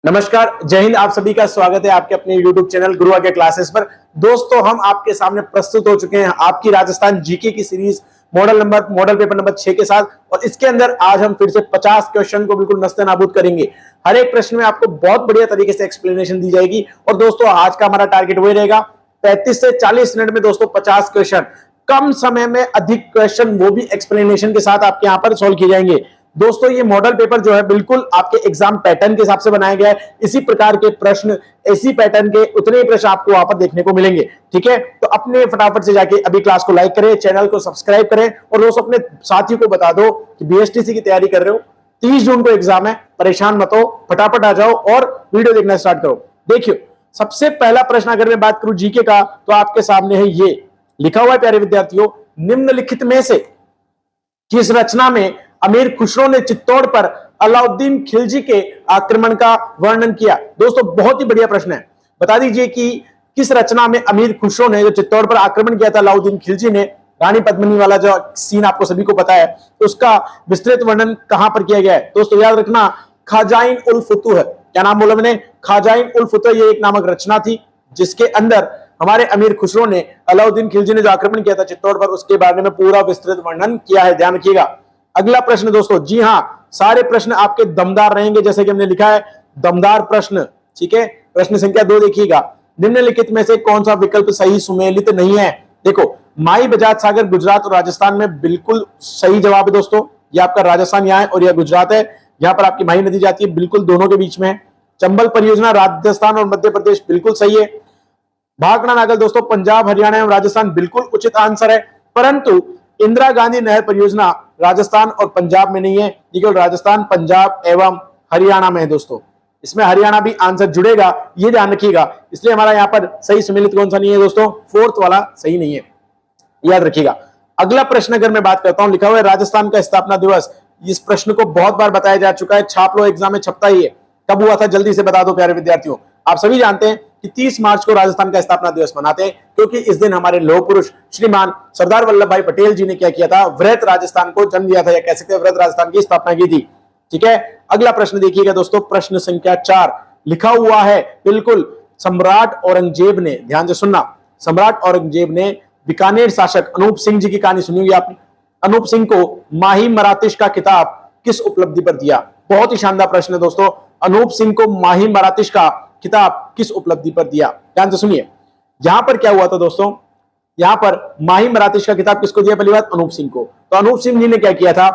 नमस्कार, जय हिंद। आप सभी का स्वागत है आपके अपने YouTube चैनल गुरु आज्ञा क्लासेस पर। दोस्तों, हम आपके सामने प्रस्तुत हो चुके हैं आपकी राजस्थान जीके की सीरीज मॉडल पेपर नंबर 6 के साथ। और इसके अंदर आज हम फिर से 50 क्वेश्चन को बिल्कुल नस्ते नाबूद करेंगे। हर एक प्रश्न में आपको बहुत बढ़िया तरीके से एक्सप्लेनेशन दी जाएगी। और दोस्तों, आज का हमारा टारगेट वही रहेगा, 35 से 40 मिनट में दोस्तों 50 क्वेश्चन, कम समय में अधिक क्वेश्चन, वो भी एक्सप्लेनेशन के साथ आपके यहाँ पर सोल्व किए जाएंगे। दोस्तों, ये मॉडल पेपर जो है बिल्कुल आपके एग्जाम पैटर्न के हिसाब से बनाया गया है। इसी प्रकार के प्रश्न, इसी पैटर्न के उतने ही प्रश्न आपको वहां पर देखने को मिलेंगे। ठीक है, तो अपने फटाफट से जाके अभी क्लास को लाइक करें, चैनल को सब्सक्राइब करें और दोस्तों अपने साथियों को बता दो कि बीएसटीसी की तैयारी कर रहे हो, 30 जून को एग्जाम है, परेशान मत हो, फटाफट आ जाओ और वीडियो देखना स्टार्ट करो। देखियो, सबसे पहला प्रश्न अगर मैं बात करूं जीके का, तो आपके सामने है ये लिखा हुआ है, प्यारे विद्यार्थियों, निम्नलिखित में से किस रचना में अमीर खुसरो ने चित्तौड़ पर अलाउद्दीन खिलजी के आक्रमण का वर्णन किया? दोस्तों, बहुत ही बढ़िया प्रश्न है। बता दीजिए कि किस रचना में अमीर खुसरो ने जो चित्तौड़ पर आक्रमण किया था अलाउद्दीन खिलजी ने, रानी पद्मिनी वाला जो सीन आपको सभी को पता है, उसका विस्तृत वर्णन कहां पर किया गया है? दोस्तों याद रखना, खाजाइन उल फुतूह। क्या नाम बोला मैंने? खाजाइन उल फुतूह। ये एक नामक रचना थी जिसके अंदर हमारे अमीर खुसरो ने अलाउद्दीन खिलजी ने जो आक्रमण किया था चित्तौड़ पर, उसके बारे में पूरा विस्तृत वर्णन किया है। ध्यान रखिएगा। अगला प्रश्न दोस्तों, जी हां, सारे प्रश्न आपके दमदार रहेंगे, जैसे कि हमने लिखा है दमदार प्रश्न। ठीक है, प्रश्न संख्या 2 देखिएगा, निम्नलिखित में से कौन सा विकल्प सही सुमेलित नहीं है? देखो, माई बजाज सागर गुजरात और राजस्थान में बिल्कुल सही जवाब है दोस्तों। ये आपका राजस्थान यहाँ है और यह गुजरात है। यहाँ पर आपकी माई नदी जाती है, बिल्कुल दोनों के बीच में है। चंबल परियोजना राजस्थान और मध्य प्रदेश, बिल्कुल सही है। भाखड़ा नागल दोस्तों पंजाब, हरियाणा एवं राजस्थान, बिल्कुल उचित आंसर है। परंतु इंदिरा गांधी नहर परियोजना राजस्थान और पंजाब में नहीं है, केवल राजस्थान, पंजाब एवं हरियाणा में है दोस्तों। इसमें हरियाणा भी आंसर जुड़ेगा, ये ध्यान रखिएगा। इसलिए हमारा यहाँ पर सही सम्मिलित कौन सा नहीं है दोस्तों? 4th वाला सही नहीं है, याद रखिएगा। अगला प्रश्न अगर मैं बात करता हूं, लिखा हुआ है राजस्थान का स्थापना दिवस। इस प्रश्न को बहुत बार बताया जा चुका है, छाप लो, एग्जाम में छपता ही है। कब हुआ था जल्दी से बता दो प्यारे विद्यार्थियों। आप सभी जानते हैं कि 30 मार्च को राजस्थान का स्थापना दिवस मनाते हैं, क्योंकि इस दिन हमारे लौह पुरुष श्रीमान सरदार वल्लभ भाई पटेल जी ने क्या किया था? वृहत राजस्थान को जन्म दिया था, या कह सकते हैं वृहत राजस्थान की स्थापना की थी। ठीक है, अगला प्रश्न देखिएगा दोस्तों, प्रश्न संख्या 4 लिखा हुआ है, बिल्कुल सम्राट औरंगजेब ने, ध्यान से सुनना, सम्राट औरंगजेब ने बीकानेर शासक अनूप सिंह जी की कहानी सुनी होगी आपने। अनूप सिंह को माही मराठीश का खिताब किस उपलब्धि पर दिया? बहुत ही शानदार प्रश्न है दोस्तों। अनूप सिंह को माही मराठीश का खिताब किस उपलब्धि पर दिया? ध्यान से सुनिए, यहां पर क्या हुआ था दोस्तों? यहां पर माही मराठीश का खिताब किसको दिया? पहली बात अनूप सिंह को। तो अनूप सिंह जी ने क्या किया था?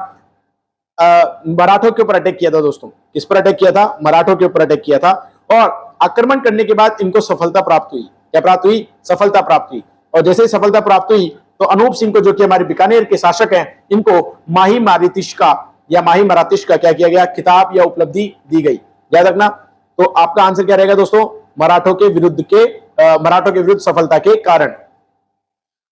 मराठों के ऊपर अटैक किया था दोस्तों। किस पर अटैक किया था? मराठों के ऊपर अटैक किया था। और आक्रमण करने के बाद इनको सफलता प्राप्त हुई। क्या प्राप्त हुई? सफलता प्राप्त हुई। और जैसे ही सफलता प्राप्त हुई तो अनूप सिंह को, जो कि हमारे बीकानेर के शासक हैं, इनको माही मराठीश का या माही मराठीश का क्या किया गया? खिताब या उपलब्धि दी गई। याद रखना। तो आपका आंसर क्या रहेगा दोस्तों? मराठों के विरुद्ध सफलता के कारण।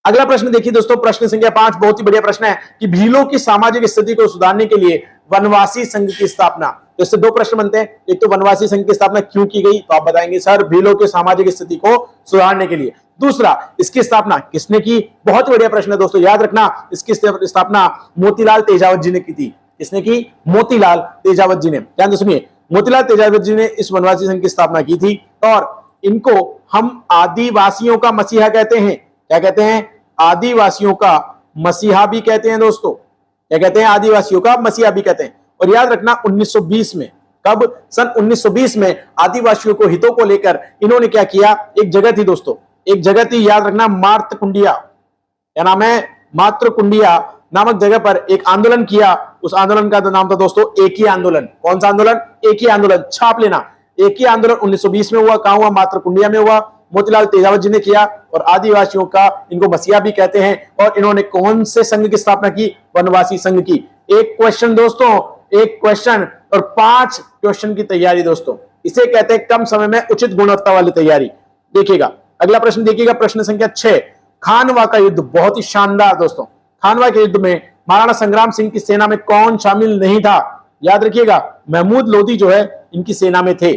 अगला प्रश्न देखिए दोस्तों, प्रश्न संख्या 5, बहुत ही बढ़िया प्रश्न है कि भीलों की सामाजिक स्थिति को सुधारने के लिए वनवासी संघ की स्थापना। तो इससे 2 प्रश्न बनते हैं। एक तो वनवासी संघ की स्थापना क्यों की गई, तो आप बताएंगे सर भीलों की सामाजिक स्थिति को सुधारने के लिए। दूसरा, इसकी स्थापना किसने की? बहुत बढ़िया प्रश्न है दोस्तों, याद रखना, इसकी स्थापना मोतीलाल तेजावत जी ने की थी। किसने की? मोतीलाल तेजावत जी ने। ध्यान से सुनिए, मोतीलाल तेजावत जी ने इस वनवासी संघ की स्थापना की थी। और इनको हम आदिवासियों का मसीहा कहते हैं। क्या कहते हैं? आदिवासियों का मसीहा भी कहते हैं दोस्तों। क्या कहते हैं? आदिवासियों का मसीहा भी कहते हैं। और याद रखना 1920 में, कब? सन 1920 में आदिवासियों को हितों को लेकर इन्होंने क्या किया? एक जगह थी दोस्तों, एक जगह थी, याद रखना, मार्तकुंडिया। क्या नाम है? मातृकुंडिया नामक जगह पर एक आंदोलन किया। उस आंदोलन का नाम था दोस्तों एक ही आंदोलन। कौन सा आंदोलन? एक ही आंदोलन। छाप लेना, एक ही आंदोलन 1920 में हुआ। कहां हुआ? मातृकुंडिया में हुआ। मोतीलाल तेजावत जी ने किया और आदिवासियों का इनको मसीहा भी कहते हैं। और इन्होंने कौन से संघ की स्थापना की? वनवासी संघ की। एक क्वेश्चन दोस्तों, एक क्वेश्चन और 5 क्वेश्चन की तैयारी दोस्तों, इसे कहते हैं कम समय में उचित गुणवत्ता वाली तैयारी। देखिएगा अगला प्रश्न, देखिएगा प्रश्न संख्या 6, खानवा का युद्ध। बहुत ही शानदार दोस्तों। खानवा के युद्ध में महाराणा संग्राम सिंह की सेना में कौन शामिल नहीं था? याद रखिएगा, महमूद लोधी जो है इनकी सेना में थे।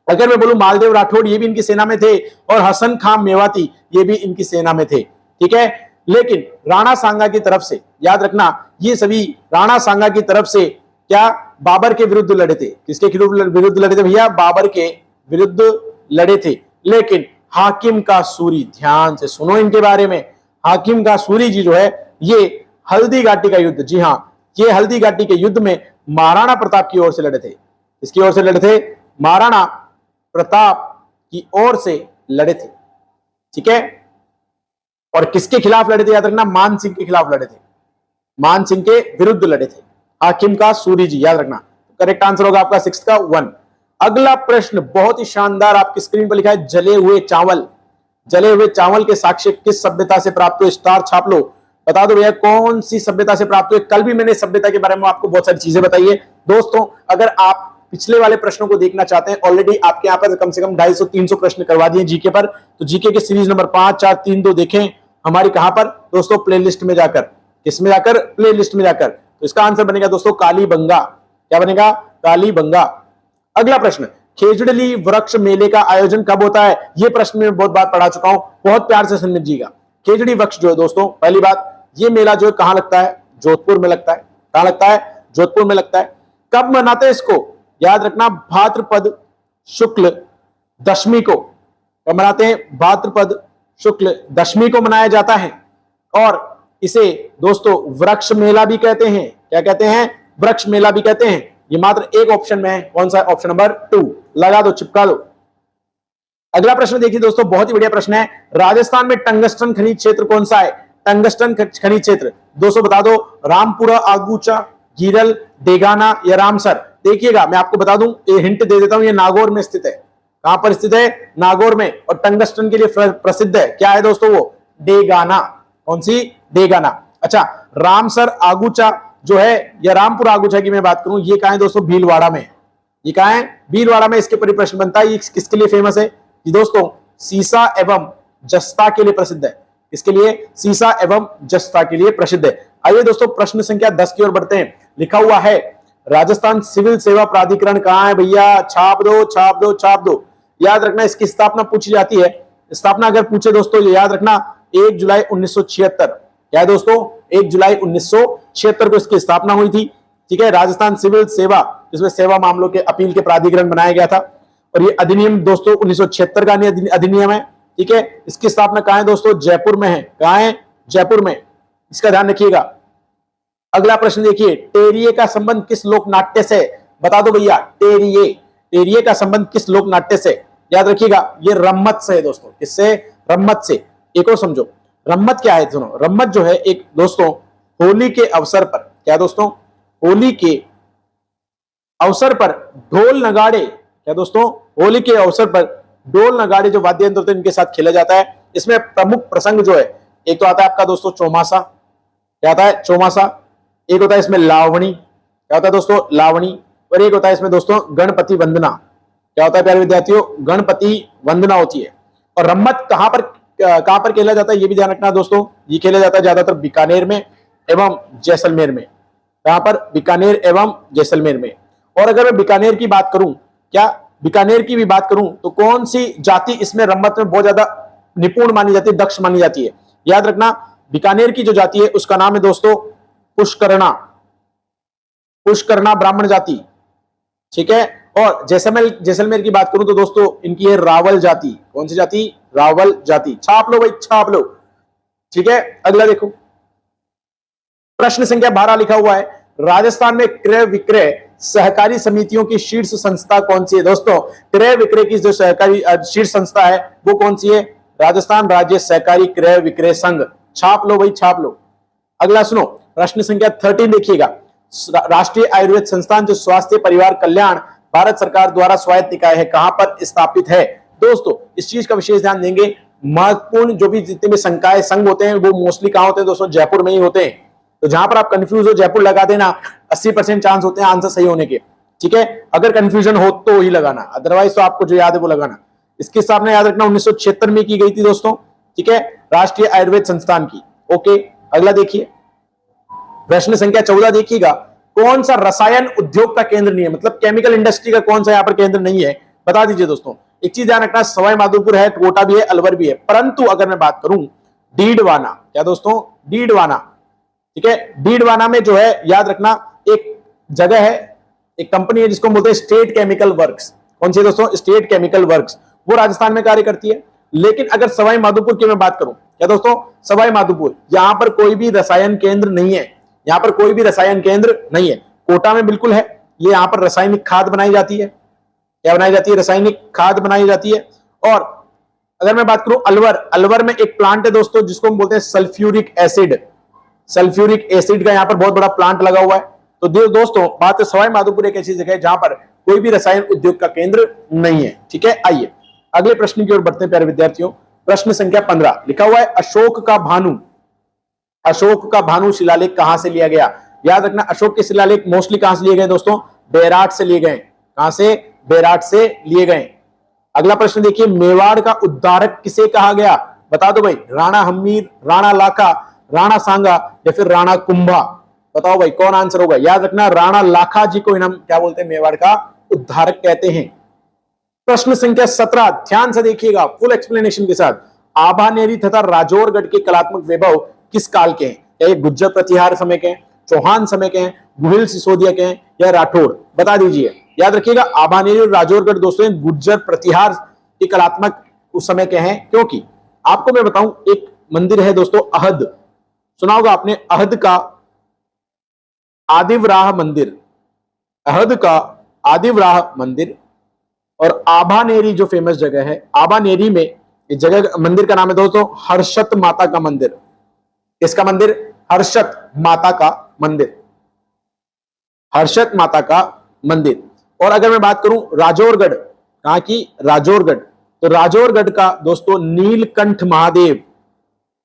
अगर मैं बोलूं मालदेव राठौड़, ये भी इनकी सेना में थे। और हसन खां मेवाती, ये भी इनकी सेना में थे। ठीक है, लेकिन राणा सांगा की तरफ से, याद रखना, ये सभी राणा सांगा की तरफ से क्या बाबर के विरुद्ध लड़े थे? किसके विरुद्ध लड़े थे भैया? बाबर के विरुद्ध लड़े थे। लेकिन हाकिम का सूरी, ध्यान से सुनो इनके बारे में, हाकिम का सूरी जी जो है ये हल्दी घाटी का युद्ध, जी हां, ये हल्दी घाटी के युद्ध में महाराणा प्रताप की ओर से लड़े थे। किसकी ओर से लड़े थे? महाराणा प्रताप की ओर से लड़े थे। ठीक है, और किसके खिलाफ लड़े थे? याद रखना, मान सिंह के खिलाफ लड़े थे, मान सिंह के विरुद्ध लड़े थे। हाकिम का सूरी जी, याद रखना। करेक्ट आंसर होगा आपका 6 का 1। अगला प्रश्न बहुत ही शानदार, आपकी स्क्रीन पर लिखा है जले हुए चावल। जले हुए चावल के साक्ष्य किस सभ्यता से प्राप्त हुए? स्टार छाप लो, बता दो भैया कौन सी सभ्यता से प्राप्त हुए। कल भी मैंने सभ्यता के बारे में आपको बहुत सारी चीजें बताई है दोस्तों। अगर आप पिछले वाले प्रश्नों को देखना चाहते हैं, ऑलरेडी आपके यहाँ पर कम से कम 250-300 प्रश्न करवा दिए जीके पर, तो जीके के सीरीज नंबर 5, 4, 3, 2 देखें हमारी कहां पर दोस्तों? प्लेलिस्ट में जाकर। किसमें जाकर? प्लेलिस्ट में जाकर। तो इसका आंसर बनेगा दोस्तों कालीबंगा। क्या बनेगा? कालीबंगा। अगला प्रश्न, खेजड़ली वृक्ष मेले का आयोजन कब होता है? यह प्रश्न में बहुत बार पढ़ा चुका हूं, बहुत प्यार से समझिएगा। खेजड़ी वृक्ष जो है दोस्तों, पहली बात, ये मेला जो है कहां लगता है? जोधपुर में लगता है। कहां लगता है? जोधपुर में लगता है। कब मनाते हैं इसको? याद रखना, भाद्रपद शुक्ल दशमी को। कब मनाते हैं? भाद्रपद शुक्ल दशमी को मनाया जाता है। और इसे दोस्तों वृक्ष मेला भी कहते हैं। क्या कहते हैं? वृक्ष मेला भी कहते हैं। ये मात्र एक ऑप्शन में है, कौन सा? Option number 2। लगा दो, चिपका दो। अगला प्रश्न देखिए दोस्तों, बहुत ही बढ़िया प्रश्न है। राजस्थान में टंगस्टन खनिज क्षेत्र कौन सा है? टंगस्टन खनिज क्षेत्र दोस्तों बता दो, रामपुरा, आगूचा, गिरल, डेगाना या रामसर। देखिएगा मैं आपको बता दूं, ये हिंट दे देता हूं, ये नागौर में स्थित है। कहां पर स्थित है? नागौर में। और टंगस्टन के लिए प्रसिद्ध है, क्या है दोस्तों? वो डेगाना। कौन सी? डेगाना। अच्छा, रामसर आगूचा जो है, या रामपुरा आगूचा की मैं बात करूं, ये कहां है दोस्तों? भीलवाड़ा में। ये कहां है? भीलवाड़ा में। इसके ऊपर प्रश्न बनता है, ये किसके लिए फेमस है? ये दोस्तों सीसा एवं जस्ता के लिए प्रसिद्ध है। इसके लिए सीसा एवं जस्ता के लिए प्रसिद्ध है। आइए दोस्तों प्रश्न संख्या 10 की ओर बढ़ते हैं। लिखा हुआ है राजस्थान सिविल सेवा प्राधिकरण कहां है भैया? छाप दो, छाप दो, छाप दो। याद रखना, इसकी स्थापना पूछी जाती है। स्थापना अगर पूछे दोस्तों, ये याद रखना 1 जुलाई 1976। क्या है दोस्तों? 1 जुलाई 1976 को इसकी स्थापना हुई थी। ठीक है, राजस्थान सिविल सेवा, जिसमें सेवा मामलों के अपील के प्राधिकरण बनाया गया था। और ये अधिनियम दोस्तों 1976 का अधिनियम है। ठीक है, इसकी स्थापना कहां है दोस्तों? जयपुर में है। कहां है? जयपुर में। इसका ध्यान रखिएगा। अगला प्रश्न देखिए, टेरिये का संबंध किस लोक नाट्य से? बता दो भैया, टेरिये का संबंध किस लोक नाट्य से? याद रखिएगा, ये रम्मत से है दोस्तों। किससे? रम्मत से। एक और समझो, रम्मत क्या है? सुनो, रम्मत जो है एक दोस्तों होली के अवसर पर, क्या दोस्तों? होली के अवसर पर ढोल नगाड़े, क्या दोस्तों? होली के अवसर पर ढोल नगाड़े जो वाद्य यंत्र होते हैं इनके साथ खेला जाता है। इसमें प्रमुख प्रसंग जो है, एक तो आता है आपका दोस्तों चौमासा। क्या आता है? चौमासा। एक होता है इसमें लावणी। क्या होता है दोस्तों? लावणी। और एक होता है इसमें दोस्तों गणपति वंदना। क्या होता है प्यारे विद्यार्थियों? गणपति वंदना होती है। और रम्मत कहां पर खेला जाता है ये भी ध्यान रखना दोस्तों। ये खेला जाता है ज्यादातर बीकानेर में एवं जैसलमेर में। कहां पर? बीकानेर एवं जैसलमेर में। और अगर मैं बीकानेर की बात करूं, क्या बीकानेर की भी बात करूं, तो कौन सी जाति इसमें रम्मत में बहुत ज्यादा निपुण मानी जाती है, दक्ष मानी जाती है? याद रखना, बीकानेर की जो जाति है उसका नाम है दोस्तों पुष्करणा। पुष्करणा ब्राह्मण जाति। ठीक है, और जैसलमेर की बात करूं तो दोस्तों इनकी है रावल जाति। कौन सी जाति? रावल जाति। छाप लो भाई, छाप लो। ठीक है, अगला देखो, प्रश्न संख्या 12 लिखा हुआ है, राजस्थान में क्रय विक्रय सहकारी समितियों की शीर्ष संस्था कौन सी है? दोस्तों क्रय विक्रय की जो सहकारी शीर्ष संस्था है वो कौन सी है? राजस्थान राज्य सहकारी क्रय विक्रय संघ। छाप लो भाई, छाप लो। अगला सुनो, प्रश्न संख्या 13 देखिएगा, राष्ट्रीय आयुर्वेद संस्थान जो स्वास्थ्य परिवार कल्याण भारत सरकार द्वारा स्वायत्त निकाय है, कहां पर स्थापित है? दोस्तों इस चीज का विशेष ध्यान देंगे। महत्वपूर्ण जो भी जितने भी संकाय संघ होते हैं वो मोस्टली कहां होते हैं दोस्तों? जयपुर में ही होते हैं। तो जहां पर आप कंफ्यूज हो जयपुर लगा देना, 80% चांस होते हैं आंसर सही होने के। ठीक है, अगर कंफ्यूजन हो तो वही लगाना, अदरवाइज तो आपको जो याद है वो लगाना। इसकी स्थापना याद रखना 1976 में की गई थी दोस्तों। ठीक है, राष्ट्रीय आयुर्वेद संस्थान की। ओके, अगला देखिए, प्रश्न संख्या 14 देखिएगा, कौन सा रसायन उद्योग का केंद्र नहीं है? मतलब केमिकल इंडस्ट्री का कौन सा यहाँ पर केंद्र नहीं है? बता दीजिए दोस्तों। एक चीज ध्यान रखना, सवाई माधोपुर है, कोटा भी है, अलवर भी है, परंतु अगर मैं बात करूं डीडवाना, क्या दोस्तों? डीडवाना। ठीक है, डीडवाना में जो है याद रखना एक जगह है, एक कंपनी है जिसको हम बोलते हैं स्टेट केमिकल वर्क्स। कौन सी दोस्तों? स्टेट केमिकल वर्क्स, वो राजस्थान में कार्य करती है। लेकिन अगर सवाई माधोपुर की मैं बात करूं, क्या दोस्तों? सवाई माधोपुर, यहां पर कोई भी रसायन केंद्र नहीं है, यहां पर कोई भी रसायन केंद्र नहीं है। कोटा में बिल्कुल है, ये यहां पर रासायनिक खाद बनाई जाती है। क्या बनाई जाती है? रासायनिक खाद बनाई जाती है। और अगर मैं बात करूं अलवर, अलवर में एक प्लांट है दोस्तों जिसको हम बोलते हैं सल्फ्यूरिक एसिड। सल्फ्यूरिक एसिड का यहां पर बहुत बड़ा प्लांट लगा हुआ है। तो दोस्तों बात है, सवाई माधोपुर एक ऐसी जगह है जहां पर कोई भी रसायन उद्योग का केंद्र नहीं है। ठीक है, आइए अगले प्रश्न की ओर बढ़ते हैं प्यारे विद्यार्थियों। प्रश्न संख्या 15 लिखा हुआ है, अशोक का भानु। अशोक का भानु शिलालेख कहां से लिया गया? याद रखना, अशोक के शिलालेख मोस्टली कहां से लिए गए दोस्तों? बेराट से लिए गए। कहां से? बेराट से लिए गए। अगला प्रश्न देखिए, मेवाड़ का उद्धारक किसे कहा गया? बता दो भाई, राणा हम्मीर, राणा लाखा, राणा सांगा या फिर राणा कुंभा? बताओ भाई कौन आंसर होगा? याद रखना, राणा लाखा जी को हम क्या बोलते हैं? मेवाड़ का उद्धारक कहते हैं। प्रश्न संख्या 17 ध्यान से देखिएगा, फुल एक्सप्लेनेशन के साथ। आभानेरी तथा राजौरगढ़ के कलात्मक वैभव किस काल के हैं? क्या ये गुज्जर प्रतिहार समय के हैं, चौहान समय के हैं, गुहिल सिसोदिया के हैं या राठौर? बता दीजिए। याद रखिएगा, आभानेरी और राजौरगढ़ दोस्तों गुज्जर प्रतिहार के कलात्मक उस समय के हैं। क्योंकि आपको मैं बताऊं, एक मंदिर है दोस्तों अहद, सुना होगा आपने, अहद का आदिवराह मंदिर, अहद का आदिवराह मंदिर। और आभानेरी जो फेमस जगह है, आभानेरी में इस जगह मंदिर का नाम है दोस्तों हर्षत माता का मंदिर। किसका मंदिर? हर्षत माता का मंदिर, हर्षत माता का मंदिर। और अगर मैं बात करूं राजौरगढ़, कहां की? राजौरगढ़। तो राजौरगढ़ का दोस्तों नीलकंठ महादेव,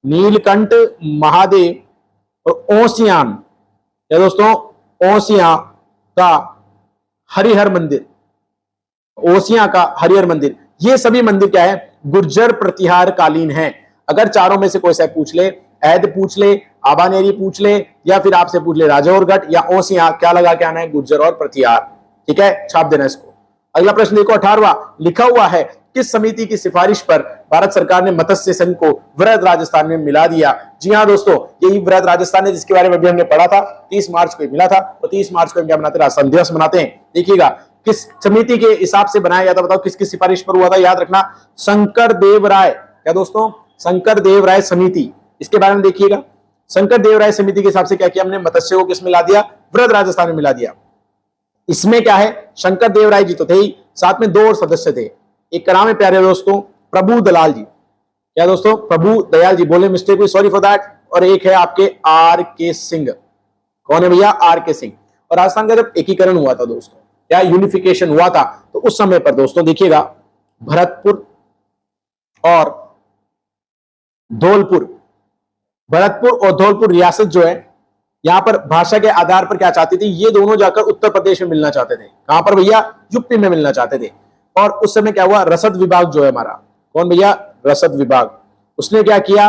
नीलकंठ महादेव और ओसियान, क्या दोस्तों? ओसिया का हरिहर मंदिर, ओसिया का हरिहर मंदिर, ये सभी मंदिर क्या है? गुर्जर प्रतिहार कालीन है। अगर चारों में से कोई सा पूछ ले, ऐद पूछ ले, आभानेरी पूछ ले या फिर आपसे पूछ ले राजौरगढ़ या ओसिया, क्या लगा के आना है? गुर्जर और प्रतिहार। ठीक है, छाप देना इसको। अगला प्रश्न देखो 18वां लिखा हुआ है, किस समिति की सिफारिश पर भारत सरकार ने मत्स्य संघ को वृहद राजस्थान में मिला दिया? जी हाँ दोस्तों, यही वृहद राजस्थान है जिसके बारे में अभी हमने पढ़ा था। 30 मार्च को मिला था और 30 मार्च को क्या मनाते हैं? राजस्थान दिवस मनाते हैं। देखिएगा किस समिति के हिसाब से बनाया गया था, बताओ किसकी सिफारिश पर हुआ था? याद रखना, शंकर देव राय। क्या दोस्तों? शंकर देव राय समिति, इसके बारे में देखिएगा। शंकर देव राय समिति के हिसाब से क्या किया हमने? मत्स्य को किस मिला दिया? वृहद राजस्थान में मिला दिया। इसमें क्या है? शंकर देव राय जी तो थे ही, साथ में 2 और सदस्य थे। एक का नाम है प्यारे दोस्तों प्रभु दलाल जी। क्या दोस्तों? प्रभु दयाल जी, बोले मिस्टेक हुई, सॉरी फॉर दैट। और एक है आपके आर के सिंह। कौन है भैया? आर के सिंह। और राजस्थान का जब एकीकरण हुआ था दोस्तों, क्या यूनिफिकेशन हुआ था, तो उस समय पर दोस्तों देखिएगा भरतपुर और धौलपुर, भरतपुर और धौलपुर रियासत जो है, यहां पर भाषा के आधार पर क्या चाहती थी? ये दोनों जाकर उत्तर प्रदेश में मिलना चाहते थे। कहां पर भैया? यूपी में मिलना चाहते थे। और उस समय क्या हुआ? रसद विभाग जो है हमारा, कौन भैया? रसद विभाग, उसने क्या किया?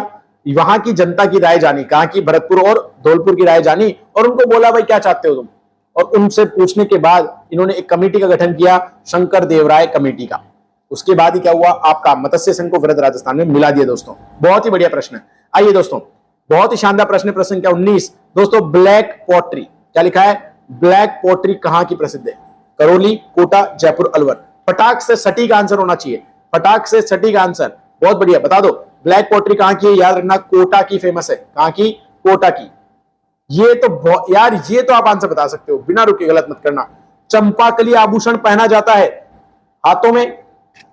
वहां की जनता की राय जानी, कहां की? भरतपुर और धौलपुर की राय जानी और उनको बोला भाई क्या चाहते हो तुम? और उनसे पूछने के बाद इन्होंने एक कमेटी का गठन किया, शंकर देव राय कमेटी का। उसके बाद ही क्या हुआ? आपका मत्स्य संघ को वृहद राजस्थान में मिला दिया दोस्तों। बहुत ही बढ़िया प्रश्न है। आइए दोस्तों, बहुत ही शानदार प्रश्न, प्रश्न संख्या 19 दोस्तों, ब्लैक पॉटरी, क्या लिखा है? ब्लैक पॉटरी कहां की प्रसिद्ध है? करौली, कोटा, जयपुर, अलवर? फटाक से सटीक आंसर होना चाहिए, फटाक से सटीक आंसर। बहुत बढ़िया, बता दो ब्लैक पॉटरी कहां की है? याद रखना, कोटा की फेमस है। कहां की? कोटा की। ये तो यार, ये तो आप आंसर बता सकते हो, बिना रुके, गलत मत करना। चंपाकली आभूषण पहना जाता है हाथों में,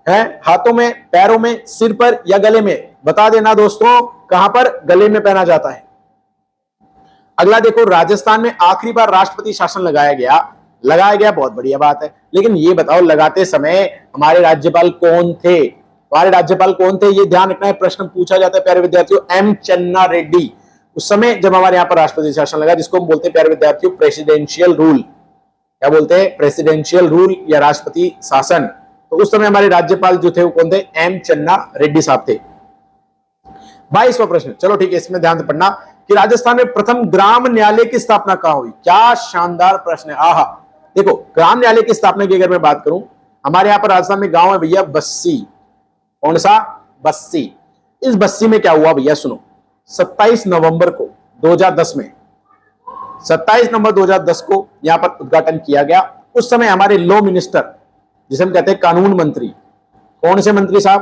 है हाथों में, पैरों में, सिर पर या गले में? बता देना दोस्तों, कहां पर? गले में पहना जाता है। अगला देखो, राजस्थान में आखिरी बार राष्ट्रपति शासन लगाया गया, बहुत बढ़िया बात है। लेकिन ये बताओ, लगाते समय हमारे राज्यपाल कौन थे? हमारे राज्यपाल कौन थे? ये ध्यान रखना है, प्रश्न पूछा जाता है प्यारे विद्यार्थियों। एम चन्ना रेड्डी। उस समय जब हमारे यहाँ पर राष्ट्रपति शासन लगा, जिसको हम बोलते हैं प्यारे विद्यार्थियों प्रेसिडेंशियल रूल। क्या बोलते हैं? प्रेसिडेंशियल रूल या राष्ट्रपति शासन। तो उस समय हमारे राज्यपाल जो थे वो कौन थे? एम चन्ना रेड्डी साहब थे। 22वां प्रश्न, चलो ठीक है, इसमें ध्यान से पढ़ना कि राजस्थान में प्रथम ग्राम न्यायालय की स्थापना कहां हुई? क्या शानदार प्रश्न है। आहा, देखो ग्राम न्यायालय की स्थापना की अगर मैं बात करूं, हमारे यहां पर राजस्थान में गांव है भैया बस्सी। कौन सा? बस्सी। इस बस्सी में क्या हुआ भैया? सुनो, 27 नवंबर को 2010 में 27 नवंबर 2010 को यहां पर उद्घाटन किया गया। उस समय हमारे लॉ मिनिस्टर, जिसे हम कहते हैं कानून मंत्री, कौन से मंत्री साहब?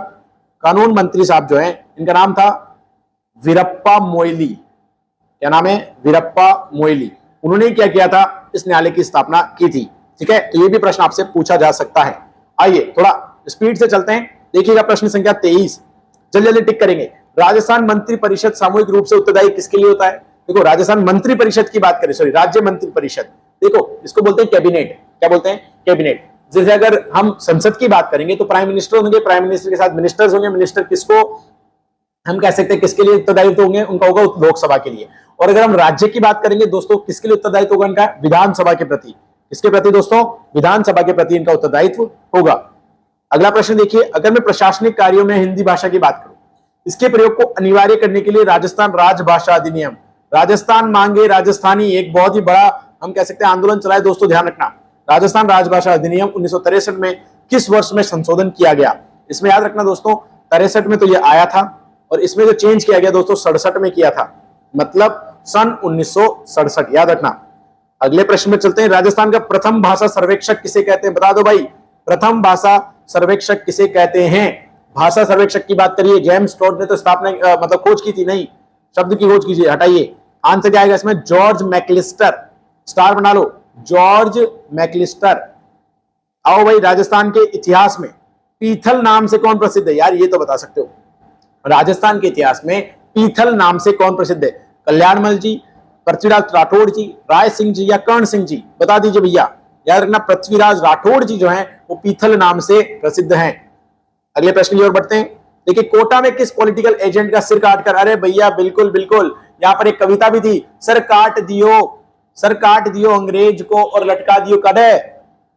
कानून मंत्री साहब जो है, इनका नाम था वीरप्पा मोइली। क्या नाम है? वीरप्पा मोइली। उन्होंने क्या किया था? इस न्यायालय की स्थापना की थी। ठीक है, तो ये भी प्रश्न आपसे पूछा जा सकता है। आइए थोड़ा स्पीड से चलते हैं। देखिएगा प्रश्न संख्या 23, जल्दी जल्दी टिक करेंगे। राजस्थान मंत्री परिषद सामूहिक रूप से उत्तरदायी किसके लिए होता है? देखो, राजस्थान मंत्री परिषद की बात करें, सॉरी राज्य मंत्री परिषद, देखो इसको बोलते हैं कैबिनेट। क्या बोलते हैं? कैबिनेट। जैसे अगर हम संसद की बात करेंगे तो प्राइम मिनिस्टर होंगे, प्राइम मिनिस्टर के साथ मिनिस्टर्स होंगे, मिनिस्टर किसको हम कह सकते हैं किसके लिए उत्तरदायित्व होंगे? उनका होगा लोकसभा के लिए। और अगर हम राज्य की बात करेंगे दोस्तों, किसके लिए उत्तरदायित्व होगा इनका? विधानसभा के प्रति। किसके प्रति दोस्तों? विधानसभा के प्रति इनका उत्तरदायित्व होगा। अगला प्रश्न देखिए, अगर मैं प्रशासनिक कार्यों में हिंदी भाषा की बात करूं, इसके प्रयोग को अनिवार्य करने के लिए राजस्थान राजभाषा अधिनियम, राजस्थान मांगे राजस्थानी, एक बहुत ही बड़ा हम कह सकते हैं आंदोलन चलाए दोस्तों, ध्यान रखना। राजस्थान राजभाषा अधिनियम 1963 में किस वर्ष में संशोधन किया गया? इसमें याद रखना दोस्तों, 63 में तो ये आया था, और इसमें जो चेंज किया गया दोस्तों 67 में किया था, मतलब सन 1967, याद रखना। अगले प्रश्न में चलते हैं। राजस्थान का प्रथम भाषा सर्वेक्षक किसे कहते हैं? बता दो भाई, प्रथम भाषा सर्वेक्षक किसे कहते हैं? भाषा सर्वेक्षक की बात करिए, जेम्स टॉड ने तो स्थापना मतलब खोज की थी, नहीं शब्द की खोज कीजिए, हटाइए। आंसर क्या आएगा इसमें? जॉर्ज मैक्लिस्टर। स्टार बना लो, जॉर्ज मैक्लिस्टर। आओ भाई, राजस्थान के इतिहास में पीथल नाम से कौन प्रसिद्ध है? यार ये तो बता सकते हो, राजस्थान के इतिहास में पीथल नाम से कौन प्रसिद्ध है? कल्याणमल जी, पृथ्वीराज राठौड़ जी, राय सिंह जी या कर्ण सिंह जी? बता दीजिए भैया। याद रखना, पृथ्वीराज राठौड़ जी जो हैं वो पीथल नाम से प्रसिद्ध हैं। अगले प्रश्न की ओर बढ़ते हैं। देखिए, कोटा में किस पॉलिटिकल एजेंट का सिर काटकर, अरे भैया बिल्कुल बिल्कुल, यहां पर एक कविता भी थी, सर काट दियो अंग्रेज को और लटका दियो कड़े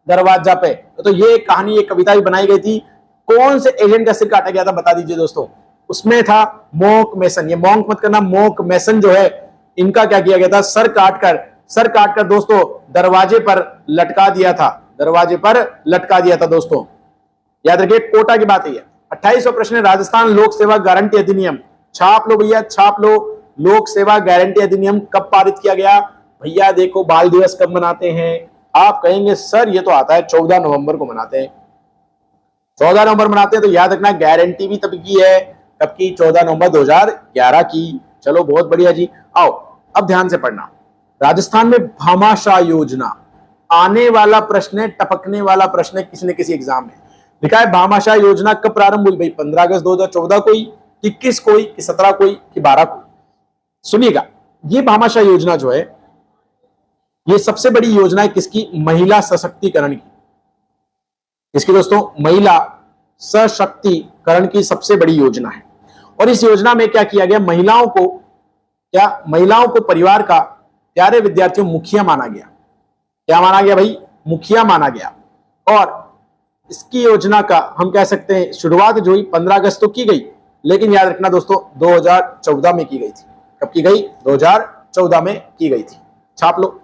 दरवाजा पे। तो ये कहानी, एक कविता भी बनाई गई थी। कौन से एजेंट का सिर काटा गया था? बता दीजिए दोस्तों। उसमें था मोक मैसन। ये मोंक मत करना, मोक मैसन जो है, इनका क्या किया गया था? सर काटकर दोस्तों दरवाजे पर लटका दिया था, दरवाजे पर लटका दिया था दोस्तों। याद रखिए, कोटा की बात है। 28वां प्रश्न है, राजस्थान लोक सेवा गारंटी अधिनियम, छाप लो भैया, छाप लो। लोक सेवा गारंटी अधिनियम कब पारित किया गया? भैया देखो, बाल दिवस कब मनाते हैं? आप कहेंगे सर ये तो आता है 14 नवंबर को मनाते हैं। 14 नवंबर मनाते हैं, तो याद रखना गारंटी भी तब की है, कब की? 14 नवंबर 2011 की। चलो बहुत बढ़िया जी। आओ अब ध्यान से पढ़ना। राजस्थान में भामाशाह योजना, आने वाला प्रश्न है, टपकने वाला प्रश्न है किसी न किसी एग्जाम में। लिखा है भामाशाह योजना कब प्रारंभ हुई? भाई 15 अगस्त 2014 को ही, 21 को ही, कि 17 को ही, कि 12 को? सुनिएगा, ये भामाशाह योजना जो है, ये सबसे बड़ी योजना है किसकी? महिला सशक्तिकरण की। किसकी दोस्तों? महिला सशक्तिकरण की सबसे बड़ी योजना है। और इस योजना में क्या किया गया? महिलाओं को परिवार का प्यारे विद्यार्थियों मुखिया माना गया। क्या माना गया भाई? मुखिया माना गया। और इसकी योजना का हम कह सकते हैं शुरुआत जो हुई 15 अगस्त तो की गई, लेकिन याद रखना दोस्तों 2014 में की गई थी। कब की गई? 2014 में की गई थी। छाप लो।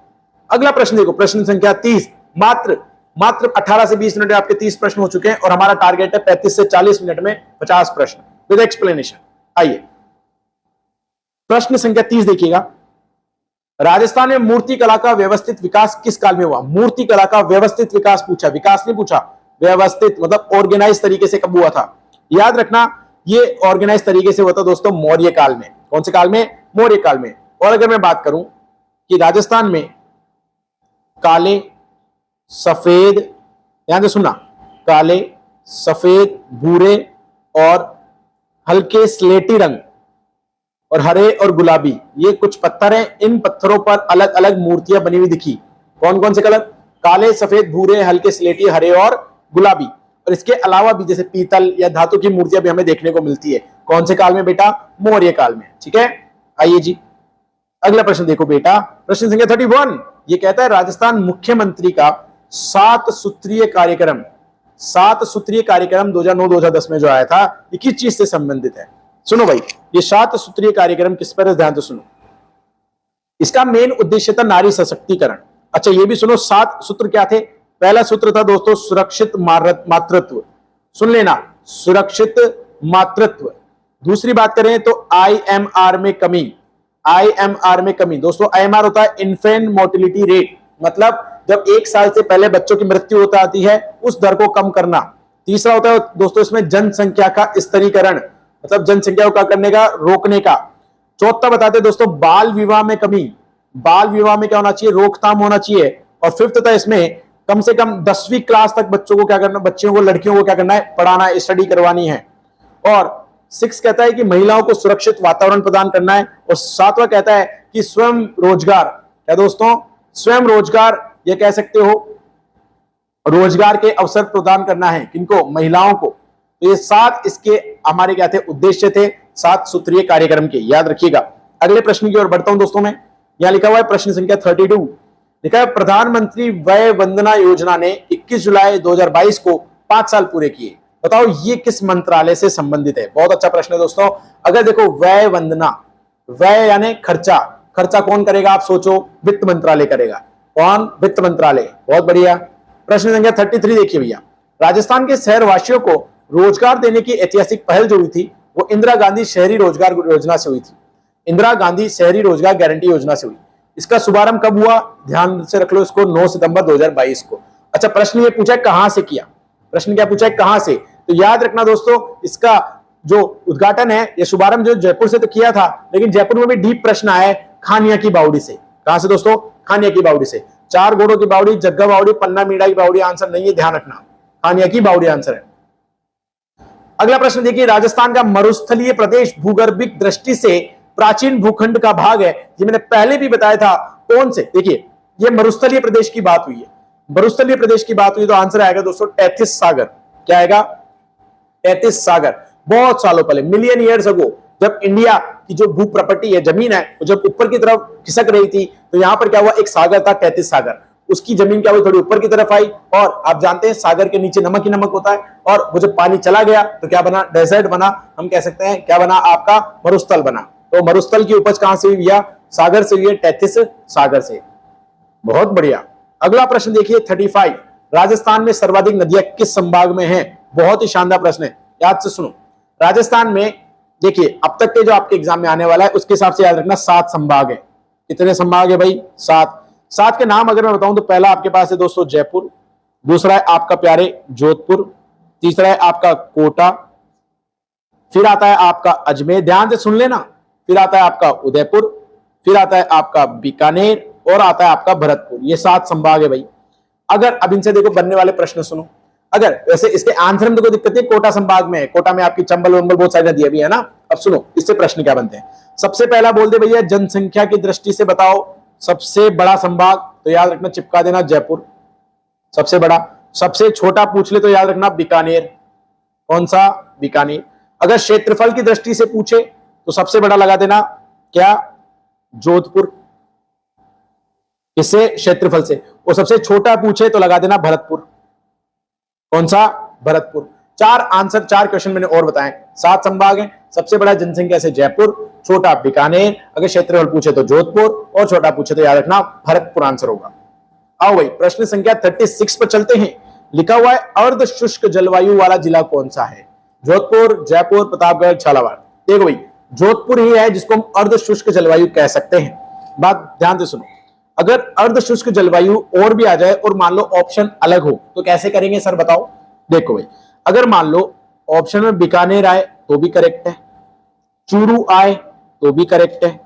अगला प्रश्न देखो, प्रश्न संख्या 30। मात्र 18 से 20 मिनट में आपके 30 प्रश्न हो चुके हैं, और हमारा टारगेट है 35 से 40 मिनट में 50 प्रश्न विद एक्सप्लेनेशन। आइए प्रश्न संख्या 30 देखिएगा। राजस्थान में मूर्ति कला का व्यवस्थित विकास किस काल में हुआ? मूर्ति कला का व्यवस्थित विकास पूछा, विकास नहीं पूछा, व्यवस्थित मतलब ऑर्गेनाइज तरीके से कब हुआ था? याद रखना, ये ऑर्गेनाइज तरीके से हुआ था दोस्तों मौर्य काल में। कौन से काल में? मौर्य काल में। और अगर मैं बात करूं कि राजस्थान में काले, सफेद, ध्यान से सुनना, काले, सफेद, भूरे और हल्के स्लेटी रंग और हरे और गुलाबी, ये कुछ पत्थर हैं। इन पत्थरों पर अलग अलग मूर्तियां बनी हुई दिखी। कौन कौन से कलर? काले, सफेद, भूरे, हल्के स्लेटी, हरे और गुलाबी। और इसके अलावा भी जैसे पीतल या धातु की मूर्तियां भी हमें देखने को मिलती है। कौन से काल में बेटा? मौर्य काल में। ठीक है, आइए जी अगला प्रश्न देखो बेटा, प्रश्न संख्या 31। ये कहता है राजस्थान मुख्यमंत्री का 7 सूत्रीय कार्यक्रम, 7 सूत्रीय कार्यक्रम 2009-2010 में जो आया था, ये किस चीज से संबंधित है? सुनो भाई, ये 7 सूत्रीय कार्यक्रम किस पर है? ध्यान से सुनो। इसका मेन उद्देश्य था नारी सशक्तिकरण। अच्छा ये भी सुनो, 7 सूत्र क्या थे? पहला सूत्र था दोस्तों सुरक्षित मातृत्व, सुन लेना, सुरक्षित मातृत्व। दूसरी बात करें तो IMR में कमी, IMR में कमी। दोस्तों IMR होता है इन्फेंट मोर्टिलिटी रेट, मतलब जब 1 साल से पहले बच्चों की मृत्यु होता आती है उस दर को कम करना। तीसरा होता है दोस्तों इसमें जनसंख्या का स्तरीकरण, मतलब जनसंख्या को क्या करने का, रोकने का। चौथा बताते हैं दोस्तों बाल विवाह में कमी, बाल विवाह में क्या होना चाहिए, रोकथाम होना चाहिए। और फिफ्थ था इसमें कम से कम 10वीं क्लास तक बच्चों को क्या करना, बच्चियों को, लड़कियों को क्या करना है, पढ़ाना, स्टडी करवानी है। और 6 कहता है कि महिलाओं को सुरक्षित वातावरण प्रदान करना है। और 7वां कहता है कि स्वयं रोजगार, क्या दोस्तों, स्वयं रोजगार, ये कह सकते हो रोजगार के अवसर प्रदान करना है, किनको, महिलाओं को। तो ये 7 इसके हमारे क्या थे, उद्देश्य थे 7 सूत्रीय कार्यक्रम के, याद रखिएगा। अगले प्रश्न की ओर बढ़ता हूं दोस्तों मैं। यहां लिखा हुआ है प्रश्न संख्या 32, लिखा है प्रधानमंत्री वय वंदना योजना ने 21 जुलाई 2022 को 5 साल पूरे किए। बताओ ये किस मंत्रालय से संबंधित है। बहुत अच्छा प्रश्न है दोस्तों। अगर देखो वय वंदना, व्यय यानी खर्चा, खर्चा कौन करेगा आप सोचो, वित्त मंत्रालय करेगा। कौन, वित्त मंत्रालय। बहुत बढ़िया। प्रश्न संख्या 33 देखिए भैया, राजस्थान के शहरवासियों को रोजगार देने की ऐतिहासिक पहल जो हुई थी वो इंदिरा गांधी शहरी रोजगार योजना से हुई थी। इंदिरा गांधी शहरी रोजगार गारंटी योजना से हुई। इसका शुभारंभ कब हुआ, ध्यान से रख लो इसको, 9 सितंबर 2022 को। अच्छा, प्रश्न ये पूछा है कहां से किया, प्रश्न क्या पूछा है कहां से, तो याद रखना दोस्तों इसका जो उद्घाटन है, ये शुभारंभ जो जयपुर से तो किया था, लेकिन जयपुर में भी डीप प्रश्न आया है खानिया की बावड़ी से। कहां से दोस्तों, खानिया की बावड़ी से। 4 घोड़ों की बावड़ी, जग्गा बावड़ी, पन्ना मीणा की बावड़ी आंसर नहीं है, ध्यान रखना, खानिया की बावड़ी आंसर है। अगला प्रश्न देखिए, राजस्थान का मरुस्थलीय प्रदेश भूगर्भिक दृष्टि से प्राचीन भूखंड का भाग है, ये मैंने पहले भी बताया था, कौन से, देखिए ये मरुस्थलीय प्रदेश की बात हुई है, मरुस्थलीय प्रदेश की बात हुई तो आंसर आएगा दोस्तों तैतीस सागर। क्या आएगा, तैतीस सागर। बहुत सालों पहले, मिलियन ईयर्स अगो, जब इंडिया की जो भू प्रॉपर्टी है, जमीन है, वो जब ऊपर की तरफ खिसक रही थी तो यहां पर क्या हुआ, एक सागर था तैतीस सागर, उसकी जमीन क्या हुई, थोड़ी ऊपर की तरफ आई, और आप जानते हैं सागर के नीचे नमक ही नमक होता है, और वो जब पानी चला गया तो क्या बना, डेजर्ट बना, हम कह सकते हैं क्या बना, आपका मरुस्थल बना। तो मरुस्थल की उपज कहां से हुई भैया, सागर से हुई है, 33 सागर से। बहुत बढ़िया। अगला प्रश्न देखिए 35, राजस्थान में सर्वाधिक नदियां किस संभाग में हैं। बहुत ही शानदार प्रश्न है, याद से सुनो। राजस्थान में देखिए अब तक के जो आपके एग्जाम में आने वाला है उसके हिसाब से याद रखना 7 संभाग है। कितने संभाग है भाई, 7। 7 के नाम अगर मैं बताऊं तो पहला आपके पास है दोस्तों जयपुर, दूसरा है आपका प्यारे जोधपुर, तीसरा है आपका कोटा, फिर आता है आपका अजमेर, ध्यान से सुन लेना, फिर आता है आपका उदयपुर, फिर आता है आपका बीकानेर, और आता है आपका भरतपुर। ये 7 संभाग है भाई। अगर अब इनसे देखो बनने वाले प्रश्न सुनो, अगर वैसे इसके आंसर में तो कोई दिक्कत नहीं, कोटा संभाग में है, कोटा में आपकी चंबल वंबल बहुत सारी नदियां भी है ना। अब सुनो इससे प्रश्न क्या बनते हैं। सबसे पहला बोल दे भैया, जनसंख्या की दृष्टि से बताओ सबसे बड़ा संभाग, तो याद रखना चिपका देना जयपुर सबसे बड़ा। सबसे छोटा पूछ ले तो याद रखना बीकानेर, कौन सा, बीकानेर। अगर क्षेत्रफल की दृष्टि से पूछे तो सबसे बड़ा लगा देना क्या, जोधपुर, इससे क्षेत्रफल से। और सबसे छोटा पूछे तो लगा देना भरतपुर, कौन सा, भरतपुर। 4 आंसर, 4 क्वेश्चन मैंने और बताए। 7 संभाग हैं, सबसे बड़ा जनसंख्या से जयपुर, छोटा बीकानेर, अगर क्षेत्रफल पूछे तो जोधपुर, और छोटा पूछे तो याद रखना भरतपुर आंसर होगा। आओ भाई प्रश्न संख्या 36 पर चलते हैं। लिखा हुआ है अर्ध शुष्क जलवायु वाला जिला कौन सा है। जोधपुर, जयपुर, प्रतापगढ़, झालावाड़। देखो भाई जोधपुर ही है जिसको हम अर्ध शुष्क जलवायु कह सकते हैं। बात ध्यान से सुनो, अगर अर्ध शुष्क जलवायु और भी आ जाए और मान लो ऑप्शन अलग हो तो कैसे करेंगे सर बताओ। देखो भाई अगर मान लो ऑप्शन में बीकानेर आए तो भी करेक्ट है, चूरू आए तो भी करेक्ट है,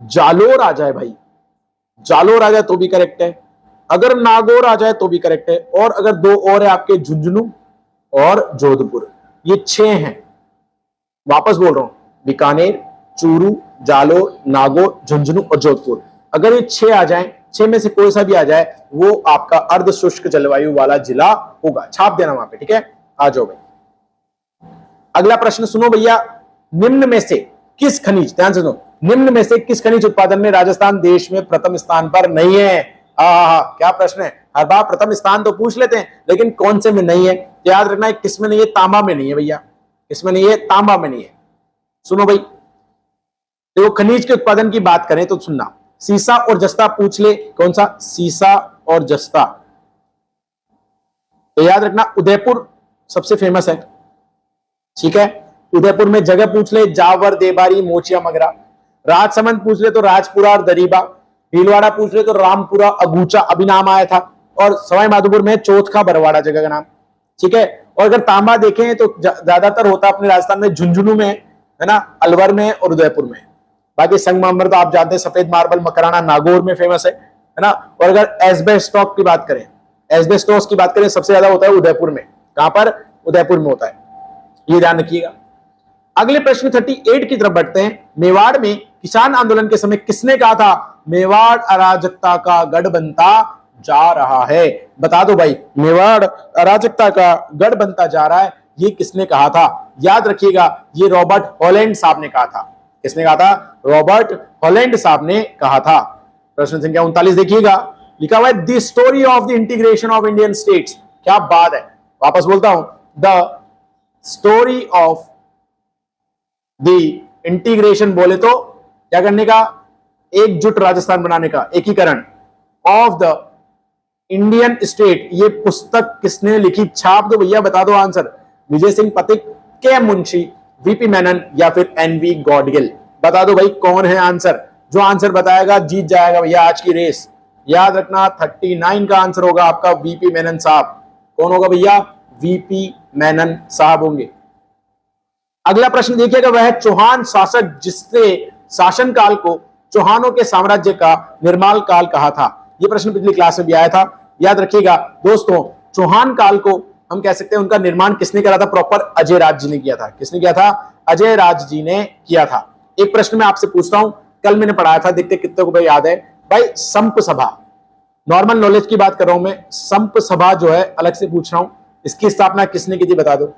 जालोर आ जाए भाई, जालोर आ जाए तो भी करेक्ट है, अगर नागौर आ जाए तो भी करेक्ट है, और अगर 2 और है आपके झुंझुनू और जोधपुर, ये 6 हैं। वापस बोल रहा हूं, बीकानेर, चूरू, जालोर, नागौर, झुंझुनू और जोधपुर, अगर ये 6 आ जाएं, 6 में से कोई सा भी आ जाए वो आपका अर्ध शुष्क जलवायु वाला जिला होगा। छाप देना वहां पे, ठीक है। आ जाओ भाई अगला प्रश्न सुनो भैया, निम्न में से किस खनिज, ध्यान से सुनो, निम्न में से किस खनिज उत्पादन में राजस्थान देश में प्रथम स्थान पर नहीं है। क्या प्रश्न है, हर बार प्रथम स्थान तो पूछ लेते हैं लेकिन कौन से में नहीं है। याद रखना है किस में नहीं है, तांबा में नहीं है भैया, किसमें नहीं है, तांबा में नहीं है। सुनो भाई देखो खनिज के उत्पादन की बात करें तो सुनना, सीसा और जस्ता पूछ ले, कौन सा, सीसा और जस्ता। तो याद रखना उदयपुर सबसे फेमस है, ठीक है। उदयपुर में जगह पूछ ले, जावर, देबारी, मोचिया, मगरा। राजसमंद पूछ ले तो राजपुरा और दरीबा, भीलवाड़ा पूछ ले तो रामपुरा अगूचा अभी नाम आया था, और सवाई माधोपुर में चौथका बरवाड़ा जगह का नाम, ठीक है। और अगर तांबा देखें तो ज्यादातर होता अपने राजस्थान में झुंझुनू में, है ना, अलवर में और उदयपुर में। बाकी संगमरमर तो आप जानते हैं, सफेद मार्बल मकराना नागौर में फेमस है ना। और अगर एस्बेस्टॉस की बात करें, एस्बेस्टॉस की बात करें सबसे ज्यादा होता है उदयपुर में। कहां पर? उदयपुर में होता है, ये ध्यान रखिएगा। अगले प्रश्न 38 की तरफ बढ़ते हैं। मेवाड़ में किसान आंदोलन के समय किसने कहा था मेवाड़ अराजकता का गढ़ बनता जा रहा है? बता दो भाई, मेवाड़ अराजकता का गढ़ बनता जा रहा है, ये किसने कहा था? याद रखिएगा, ये रॉबर्ट हॉलैंड साहब ने कहा था। किसने कहा था? रॉबर्ट हॉलैंड साहब ने कहा था। प्रश्न संख्या 39 देखिएगा, लिखा हुआ है the story of the integration of Indian states. क्या बात है, वापस बोलता हूं, the story of the integration बोले तो क्या करने का? एकजुट राजस्थान बनाने का, एकीकरण ऑफ द इंडियन स्टेट। ये पुस्तक किसने लिखी? छाप दो भैया, बता दो आंसर। विजय सिंह पथिक, के मुंशी, वीपी मेनन या फिर एनवी गॉडगिल? बता दो भाई कौन है आंसर। जो आंसर बताएगा जीत जाएगा भैया आज की रेस। याद रखना 39 का आंसर होगा आपका वीपी मेनन साहब। कौन होगा भैया? वीपी मेनन साहब होंगे। अगला प्रश्न देखिएगा, वह चौहान शासक जिसने शासनकाल को चौहानों के साम्राज्य का निर्माण काल कहा था। यह प्रश्न पिछली क्लास में भी आया था, याद रखिएगा दोस्तों। चौहान काल को हम कह सकते हैं उनका निर्माण किसने करा था? प्रॉपर अजय राज जी ने किया था। किसने किया था? अजय राज जी ने किया था। एक प्रश्न मैं आपसे पूछता हूं, कल मैंने पढ़ाया था, देखते कितने को भाई याद है। भाई संप सभा, नॉर्मल नॉलेज की बात कर रहा हूं मैं, संप सभा जो है अलग से पूछ रहा हूं, इसकी स्थापना किसने की थी? बता दो।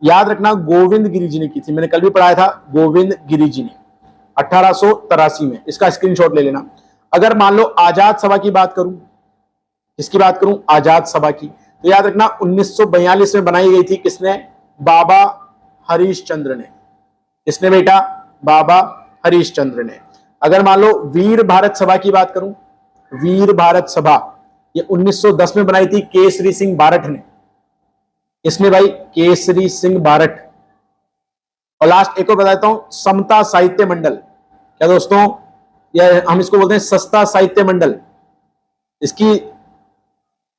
याद रखना गोविंद गिरी जी ने की थी, मैंने कल भी पढ़ाया था, गोविंद गिरी जी ने 1883 में। इसका स्क्रीनशॉट ले लेना। अगर मान लो आजाद सभा की बात करूं, किसकी बात करूं? आजाद सभा की, तो याद रखना 1942 में बनाई गई थी। किसने? बाबा हरीशचंद्र ने। किसने बेटा? बाबा हरीशचंद्र ने। अगर मान लो वीर भारत सभा की बात करूं, वीर भारत सभा ये 1910 में बनाई थी केसरी सिंह बारठ ने। इसमें भाई केसरी सिंह बारठ। और लास्ट एक और बताता हूं, समता साहित्य मंडल। क्या दोस्तों? यह हम इसको बोलते हैं सस्ता साहित्य मंडल। इसकी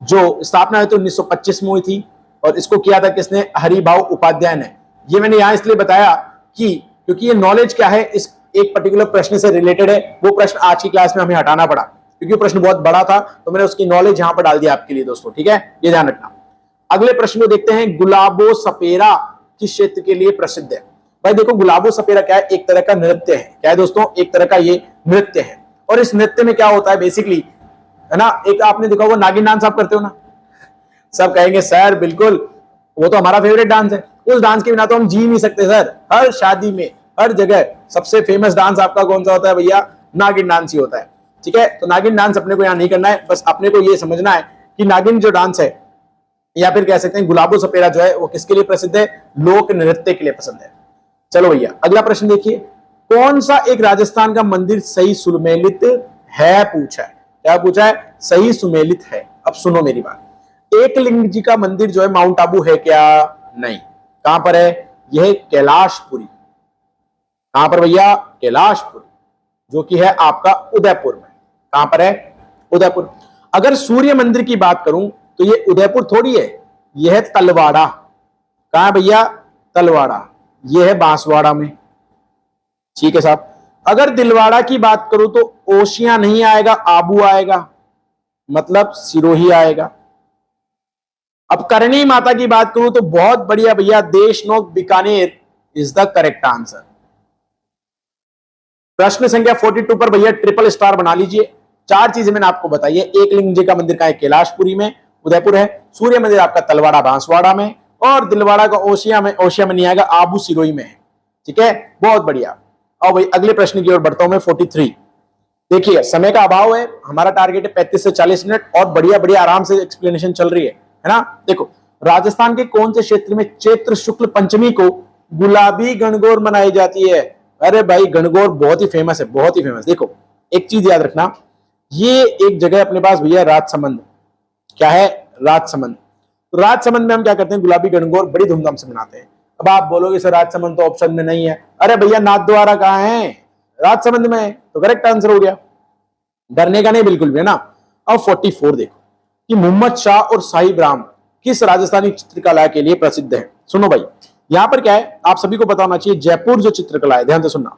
जो स्थापना हुई थी 1925 में हुई थी, और इसको किया था किसने? हरिभाऊ उपाध्याय ने। ये मैंने यहां इसलिए बताया कि क्योंकि ये नॉलेज क्या है, इस एक पर्टिकुलर प्रश्न से रिलेटेड है। वो प्रश्न आज की क्लास में हमें हटाना पड़ा क्योंकि प्रश्न बहुत बड़ा था, तो मैंने उसकी नॉलेज यहां पर डाल दिया आपके लिए दोस्तों, ठीक है, ये ध्यान रखना। अगले प्रश्न को देखते हैं, गुलाबो सपेरा किस क्षेत्र के लिए प्रसिद्ध है? भाई देखो, गुलाबो सपेरा क्या है? एक तरह का नृत्य है। क्या है दोस्तों? एक तरह का ये नृत्य है। और इस नृत्य में क्या होता है बेसिकली, है ना, एक आपने देखा होगा नागिन डांस आप करते हो ना, सब कहेंगे सर बिल्कुल वो तो हमारा फेवरेट डांस है, उस डांस के बिना तो हम जी नहीं सकते सर। हर शादी में, हर जगह सबसे फेमस डांस आपका कौन सा होता है भैया? नागिन डांस ही होता है, ठीक है। तो नागिन डांस अपने को यहाँ नहीं करना है, बस अपने को ये समझना है कि नागिन जो डांस है, या फिर कह सकते हैं गुलाबो सपेरा जो है, वो किसके लिए प्रसिद्ध है? लोक नृत्य के लिए पसंद है। चलो भैया अगला प्रश्न देखिए, कौन सा एक राजस्थान का मंदिर सही सुमेलित है? पूछा है। क्या पूछा है? सही सुमेलित है। अब सुनो मेरी बात, एकलिंग जी का मंदिर जो है माउंट आबू है क्या? नहीं। कहां पर है? यह कैलाशपुरी। कहां पर भैया? कैलाशपुरी, जो कि है आपका उदयपुर में। कहां पर है? उदयपुर। अगर सूर्य मंदिर की बात करूं तो ये उदयपुर थोड़ी है, यह है तलवाड़ा। कहां है भैया? तलवाड़ा। यह है बांसवाड़ा में, ठीक है साहब। अगर दिलवाड़ा की बात करूं तो ओशिया नहीं आएगा, आबू आएगा, मतलब सिरोही आएगा। अब करणी माता की बात करूं तो बहुत बढ़िया भैया, Deshnoke Bikaner is the correct answer. प्रश्न संख्या 42 पर भैया ट्रिपल स्टार बना लीजिए। चार चीजें मैंने आपको बताई है। एकलिंग जी का मंदिर का है कैलाशपुरी में, उदयपुर है। सूर्य मंदिर आपका तलवाड़ा बांसवाड़ा में, और दिलवाड़ा का ओशिया में नहीं आएगा, आबू सिरोही में है, ठीक है, बहुत बढ़िया। और भाई अगले प्रश्न की ओर बढ़ता हूं मैं, 43। देखिए समय का अभाव है, हमारा टारगेट है 35 से 40 मिनट, और बढ़िया बढ़िया आराम से एक्सप्लेनेशन चल रही है ना। देखो, राजस्थान के कौन से क्षेत्र में चैत्र शुक्ल पंचमी को गुलाबी गणगौर मनाई जाती है? अरे भाई गणगौर बहुत ही फेमस है, बहुत ही फेमस। देखो एक चीज याद रखना, ये एक जगह अपने पास भैया राजसमंद। क्या है? राजसमंद। तो राजसमंद में हम क्या करते हैं? गुलाबी गणगौर बड़ी धूमधाम से मनाते हैं। अब आप बोलोगे सर राजसमंद तो ऑप्शन में नहीं है। अरे भैया नाथ द्वारा कहाँ है? राज संबंध में है, तो करेक्ट आंसर हो गया, डरने का नहीं बिल्कुल भी, है ना। अब 44 देखो कि मोहम्मद शाह और साहिब राम किस राजस्थानी चित्रकला के लिए प्रसिद्ध है। सुनो भाई, यहां पर क्या है, आप सभी को पता होना चाहिए, जयपुर जो चित्रकला है, ध्यान से सुनना,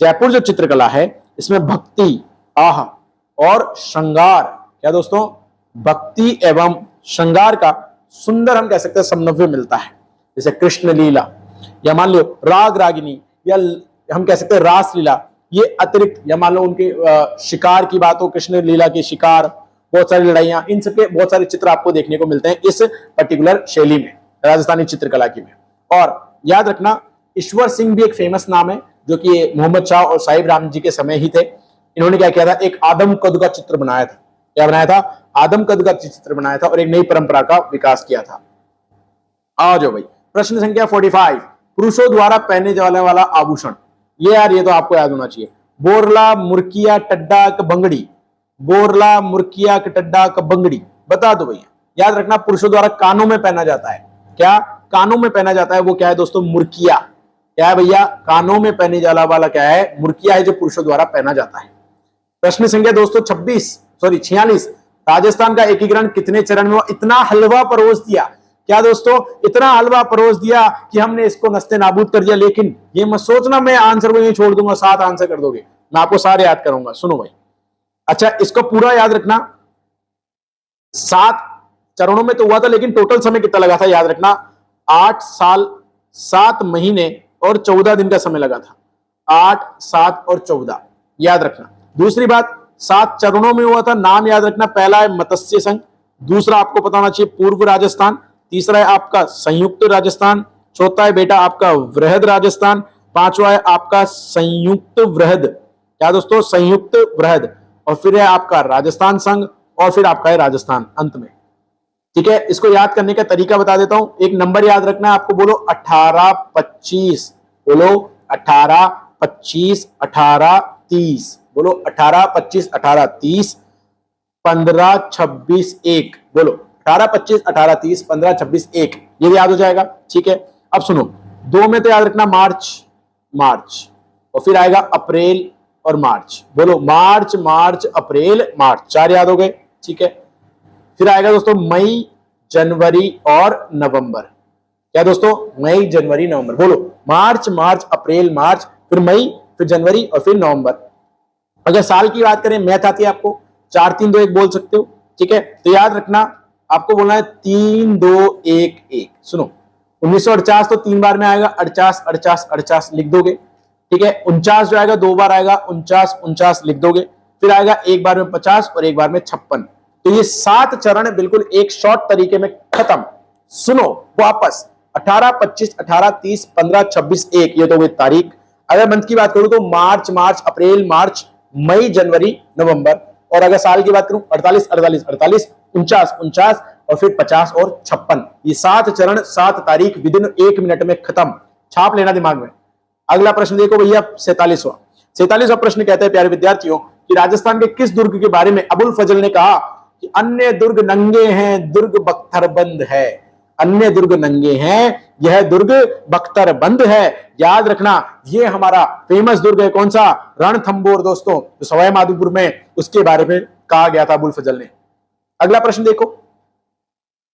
जयपुर जो चित्रकला है इसमें भक्ति, आह और श्रृंगार, क्या दोस्तों, भक्ति एवं श्रृंगार का सुंदर हम कह सकते हैं समन्वय मिलता है। जैसे कृष्ण लीला, या मान लो राग रागिनी, या हम कह सकते हैं रास लीला, ये अतिरिक्त, या मान लो उनके शिकार की बात हो, कृष्ण लीला के शिकार, बहुत सारी लड़ाइयां, इन सबके बहुत सारे चित्र आपको देखने को मिलते हैं इस पर्टिकुलर शैली में, राजस्थानी चित्रकला की में। और याद रखना, ईश्वर सिंह भी एक फेमस नाम है, जो कि मोहम्मद शाह और साहिब राम जी के समय ही थे। इन्होंने क्या किया था, एक आदम कद का चित्र बनाया था। क्या बनाया था, आदम कद का चित्र बनाया था, और एक नई परंपरा का विकास किया था। आ जाओ भाई, प्रश्न संख्या 45, पुरुषों द्वारा पहने जाने वाला आभूषण, ये यार ये तो आपको याद होना चाहिए, बोरला मुर्किया टड्डा क बंगड़ी, बोरला मुर्किया क टड्डा क बंगड़ी, बता दो भैया। याद रखना, पुरुषों द्वारा कानों में पहना जाता है, क्या कानों में पहना जाता है, वो क्या है दोस्तों, मुर्किया। क्या है भैया, कानों में पहने जाने वाला क्या है, मुर्किया है, जो पुरुषों द्वारा पहना जाता है। प्रश्न संख्या दोस्तों 46, राजस्थान का एकीकरण कितने चरण में हुआ। इतना हलवा परोस दिया, क्या दोस्तों, इतना हलवा परोस दिया कि हमने इसको नस्ते नाबूद कर दिया। लेकिन ये मत सोचना मैं आंसर को यही छोड़ दूंगा, 7 आंसर कर दोगे, मैं आपको सारे याद करूंगा। सुनो भाई, अच्छा इसको पूरा याद रखना, 7 चरणों में तो हुआ था, लेकिन टोटल समय कितना लगा था, याद रखना, 8 साल 7 महीने और 14 दिन का समय लगा था। 8, 7 और 14 याद रखना। दूसरी बात, 7 चरणों में हुआ था, नाम याद रखना, पहला है मत्स्य संघ, दूसरा आपको पता होना चाहिए पूर्व राजस्थान, तीसरा है आपका संयुक्त राजस्थान, चौथा है बेटा आपका वृहद राजस्थान, पांचवा है आपका संयुक्त वृहद, क्या दोस्तों, संयुक्त वृहद, और फिर है आपका राजस्थान संघ, और फिर आपका है राजस्थान अंत में। ठीक है, इसको याद करने का तरीका बता देता हूं। एक नंबर याद रखना है आपको, बोलो 18, 25, बोलो 18, 25, 18, 30, बोलो 18, 25, 18, 30, 15, 26, 1, बोलो 18, 25, 18, 30, 15, 26, 1, ये याद हो जाएगा। ठीक है, अब सुनो, 2 में तो याद रखना मार्च, और फिर आएगा अप्रैल और मार्च, बोलो मार्च, अप्रैल, मार्च, 4 याद हो गए। ठीक है, फिर आएगा दोस्तों मई, जनवरी और नवंबर, क्या दोस्तों, मई, जनवरी, नवंबर, बोलो मार्च, अप्रैल, मार्च, फिर मई, फिर जनवरी और फिर नवंबर। अगर साल की बात करें, मैथ आती है आपको, 4, 3, 2, 1 बोल सकते हो। ठीक है, तो याद रखना, आपको बोलना है 3, 2, 1, 1। सुनो, 1948 तो 3 बार में आएगा, 48 लिख दोगे। ठीक है, 49 जो आएगा 2 बार आएगा, 49 लिख दोगे। फिर आएगा 1 बार में 50 और 1 बार में 56। तो ये 7 चरण बिल्कुल एक शॉर्ट तरीके में खत्म। सुनो वापस, 18, 25, 18, 30, 15, 26, 1, ये तो हुई तारीख। अगर मंथ की बात करूं तो मार्च, अप्रैल, मार्च, मई, जनवरी, नवंबर। और अगर साल की बात करूं 48, 49, और फिर 50 और 56। ये 7 चरण, 7 तारीख विदिन 1 मिनट में खत्म। छाप लेना दिमाग में। अगला प्रश्न देखो भैया, 47वां प्रश्न कहता है प्यारे विद्यार्थियों कि राजस्थान के किस दुर्ग के बारे में अबुल फजल ने कहा कि अन्य दुर्ग नंगे हैं, दुर्ग बख्तरबंद है। अन्य दुर्ग नंगे हैं, यह दुर्ग बख्तरबंद है। याद रखना, ये हमारा फेमस दुर्ग है, कौन सा, रणथंबोर दोस्तों, जो सवाई माधोपुर में, उसके बारे में कहा गया था अबुल फजल ने। अगला प्रश्न देखो,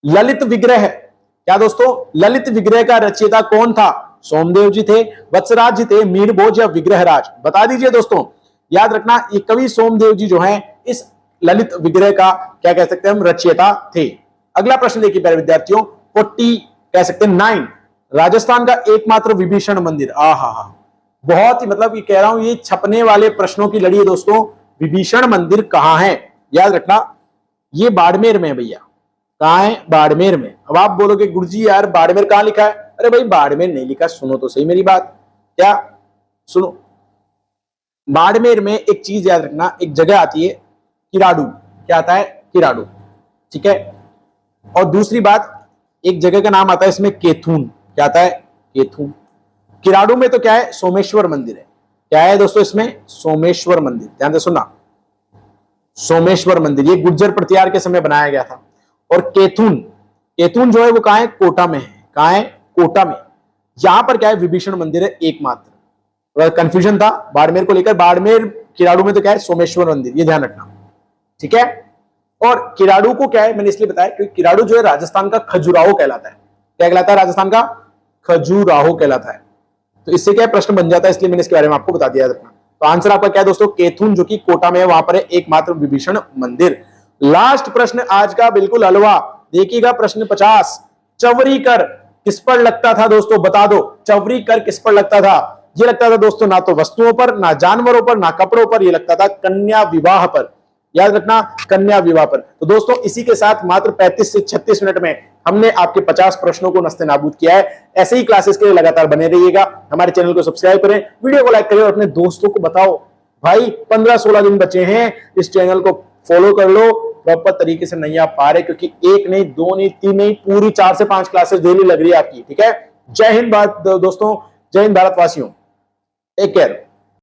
ललित विग्रह, क्या दोस्तों, ललित विग्रह का रचयिता कौन था। सोमदेव जी थे, वत्सराज जी थे, मीरभोज या विग्रहराज, बता दीजिए दोस्तों। याद रखना, ये कवि सोमदेव जी जो हैं इस ललित विग्रह का क्या कह सकते हैं हम, रचयिता थे। अगला प्रश्न देखिए प्यारे विद्यार्थियों, 40 कह सकते हैं 9, राजस्थान का एकमात्र विभीषण मंदिर। आहा, बहुत ही मतलब ये कह रहा हूं, ये छपने वाले प्रश्नों की लड़ी है दोस्तों। विभीषण मंदिर कहां है, याद रखना, ये बाड़मेर में है भैया। कहां है, बाड़मेर में। अब आप बोलोगे गुरुजी यार बाड़मेर कहां लिखा है, अरे भाई बाड़मेर नहीं लिखा, सुनो तो सही मेरी बात, क्या सुनो, बाड़मेर में एक चीज याद रखना, एक जगह आती है किराडू, क्या आता है, किराडू। ठीक है, और दूसरी बात, एक जगह का नाम आता है इसमें केथून, क्या आता है, केथून। किराडू में तो क्या है, सोमेश्वर मंदिर है। क्या है दोस्तों इसमें, सोमेश्वर मंदिर, ध्यान से सुनना, सोमेश्वर मंदिर, ये गुर्जर प्रतिहार के समय बनाया गया था। और केथून जो है वो कहां है, कोटा में है। कहां है, कोटा में। यहां पर क्या है, विभीषण मंदिर है एकमात्र। कंफ्यूजन था बाड़मेर को लेकर। बाड़मेर किराड़ू में तो क्या है, सोमेश्वर मंदिर, ये ध्यान रखना, ठीक है। और किराड़ू को क्या है, मैंने इसलिए बताया क्योंकि किराड़ू जो है राजस्थान का खजुराहो कहलाता है। क्या कहलाता है? राजस्थान का खजुराहो कहलाता है। तो इससे क्या प्रश्न बन जाता है, इसलिए मैंने इसके बारे में आपको बता दिया। तो आंसर आपका क्या है दोस्तों? केथुन, जो कि कोटा में है, वहां पर है एकमात्र विभीषण मंदिर। लास्ट प्रश्न आज का बिल्कुल हलवा, देखिएगा प्रश्न 50। चवरी कर किस पर लगता था दोस्तों, बता दो। चवरी कर किस पर लगता था? ये लगता था दोस्तों ना तो वस्तुओं पर, ना जानवरों पर, ना कपड़ों पर, ये लगता था कन्या विवाह पर। याद रखना, कन्या विवाह पर। तो दोस्तों इसी के साथ मात्र 35 से 36 मिनट में हमने आपके 50 प्रश्नों को नस्ते नाबूद किया है। ऐसे ही क्लासेस के लिए लगातार बने रहिएगा। हमारे चैनल को सब्सक्राइब करें, वीडियो को लाइक करें और अपने दोस्तों को बताओ। भाई 15-16 दिन बचे हैं, इस चैनल को फॉलो कर लो। प्रॉपर तरीके से नहीं आप पा रहे, क्योंकि एक नहीं, दो नहीं, तीन नहीं, पूरी 4 से 5 क्लासेस डेली लग रही है आपकी, ठीक है। जय हिंद दोस्तों, जय हिंद भारतवासियों, टेक केयर।